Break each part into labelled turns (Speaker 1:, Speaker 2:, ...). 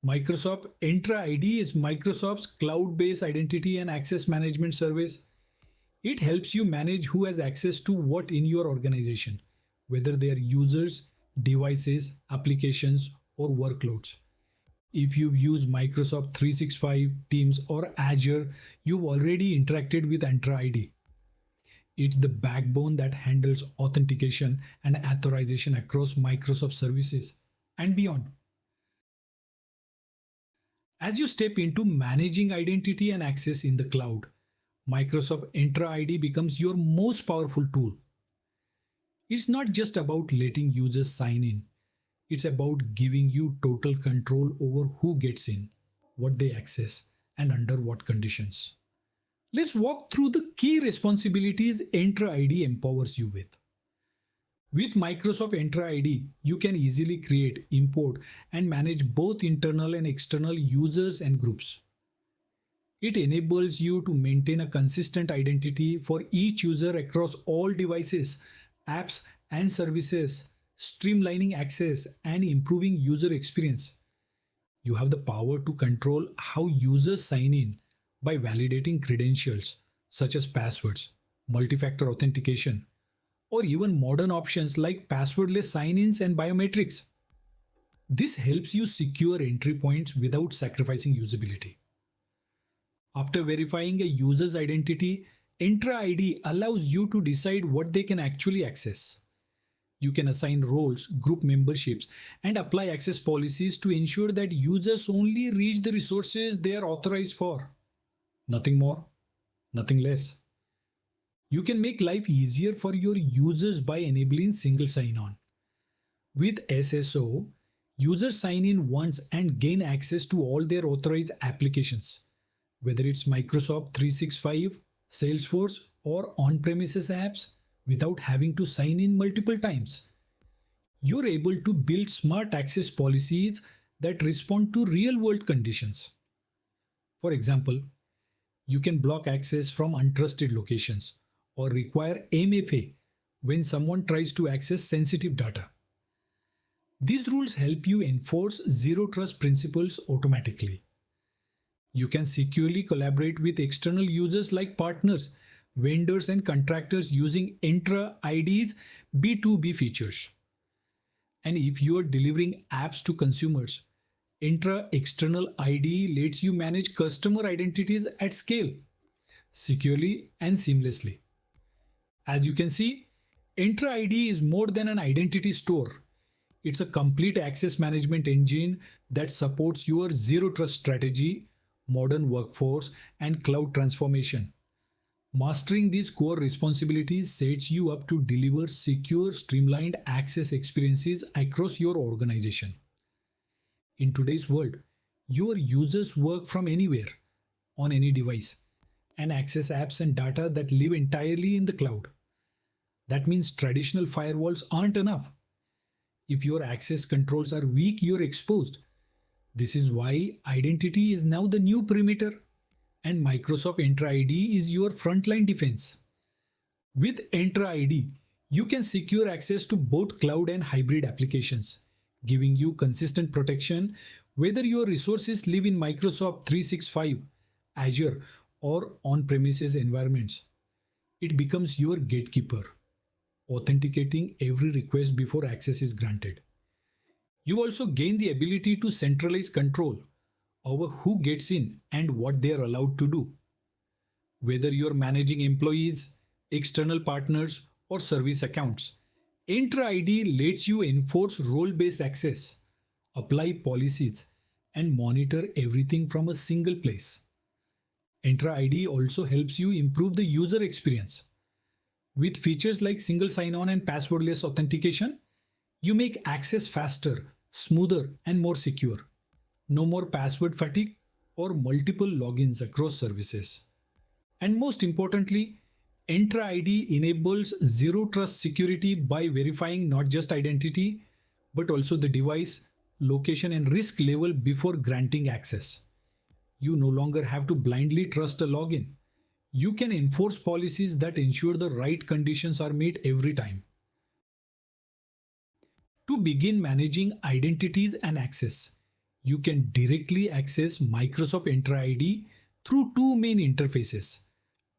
Speaker 1: Microsoft Entra ID is Microsoft's cloud-based identity and access management service. It helps you manage who has access to what in your organization, whether they are users, devices, applications, or workloads. If you've used Microsoft 365, Teams, or Azure, you've already interacted with Entra ID. It's the backbone that handles authentication and authorization across Microsoft services and beyond. As you step into managing identity and access in the cloud, Microsoft Entra ID becomes your most powerful tool. It's not just about letting users sign in, it's about giving you total control over who gets in, what they access, and under what conditions. Let's walk through the key responsibilities Entra ID empowers you with. With Microsoft Entra ID, you can easily create, import, and manage both internal and external users and groups. It enables you to maintain a consistent identity for each user across all devices, apps, and services, streamlining access and improving user experience. You have the power to control how users sign in by validating credentials such as passwords, multi-factor authentication, or even modern options like passwordless sign-ins and biometrics. This helps you secure entry points without sacrificing usability. After verifying a user's identity, Entra ID allows you to decide what they can actually access. You can assign roles, group memberships, and apply access policies to ensure that users only reach the resources they are authorized for. Nothing more, nothing less. You can make life easier for your users by enabling single sign-on. With SSO, users sign in once and gain access to all their authorized applications, whether it's Microsoft 365, Salesforce, or on-premises apps, without having to sign in multiple times. You're able to build smart access policies that respond to real-world conditions. For example, you can block access from untrusted locations or require MFA when someone tries to access sensitive data. These rules help you enforce zero trust principles automatically. You can securely collaborate with external users like partners, vendors, and contractors using Entra ID's B2B features. And if you are delivering apps to consumers, Entra External ID lets you manage customer identities at scale, securely and seamlessly. As you can see, Entra ID is more than an identity store. It's a complete access management engine that supports your zero trust strategy, modern workforce, and cloud transformation. Mastering these core responsibilities sets you up to deliver secure, streamlined access experiences across your organization. In today's world, your users work from anywhere, on any device, and access apps and data that live entirely in the cloud. That means traditional firewalls aren't enough. If your access controls are weak, you're exposed. This is why identity is now the new perimeter, and Microsoft Entra ID is your frontline defense. With Entra ID, you can secure access to both cloud and hybrid applications, giving you consistent protection whether your resources live in Microsoft 365, Azure, or on-premises environments. It becomes your gatekeeper, authenticating every request before access is granted. You also gain the ability to centralize control over who gets in and what they are allowed to do. Whether you're managing employees, external partners, or service accounts, Entra ID lets you enforce role-based access, apply policies, and monitor everything from a single place. Entra ID also helps you improve the user experience. With features like single sign-on and passwordless authentication, you make access faster, smoother, and more secure. No more password fatigue or multiple logins across services. And most importantly, Entra ID enables zero trust security by verifying not just identity, but also the device, location, and risk level before granting access. You no longer have to blindly trust a login. You can enforce policies that ensure the right conditions are met every time. To begin managing identities and access, You can directly access Microsoft Entra ID through two main interfaces,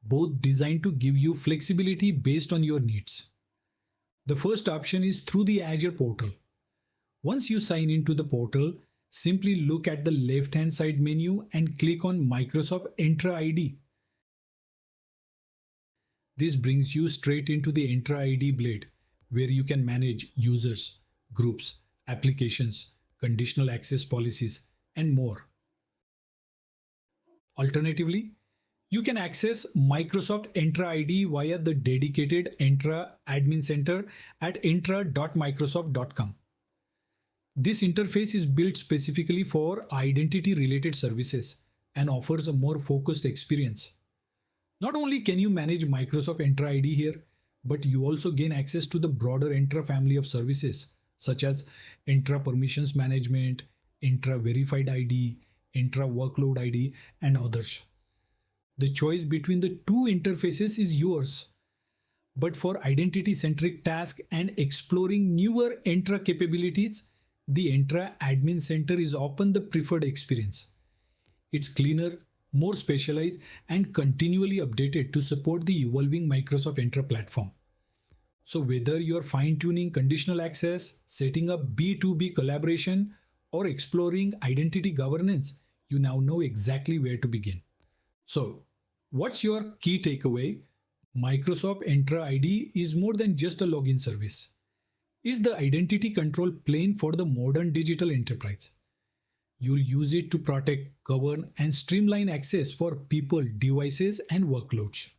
Speaker 1: both designed to give you flexibility based on your needs. The first option is through the Azure portal. Once you sign into the portal, simply look at the left-hand side menu and click on Microsoft Entra ID. This brings you straight into the Entra ID blade, where you can manage users, groups, applications, conditional access policies, and more. Alternatively, you can access Microsoft Entra ID via the dedicated Entra Admin Center at entra.microsoft.com. This interface is built specifically for identity-related services and offers a more focused experience. Not only can you manage Microsoft Entra ID here, but you also gain access to the broader Entra family of services such as Entra Permissions Management, Entra Verified ID, Entra Workload ID, and others. The choice between the two interfaces is yours. But for identity-centric tasks and exploring newer Entra capabilities, the Entra Admin Center is often the preferred experience. It's cleaner, more specialized, and continually updated to support the evolving Microsoft Entra platform. So whether you're fine-tuning conditional access, setting up B2B collaboration, or exploring identity governance, you now know exactly where to begin. So, what's your key takeaway? Microsoft Entra ID is more than just a login service. It's the identity control plane for the modern digital enterprise. You'll use it to protect, govern, and streamline access for people, devices, and workloads.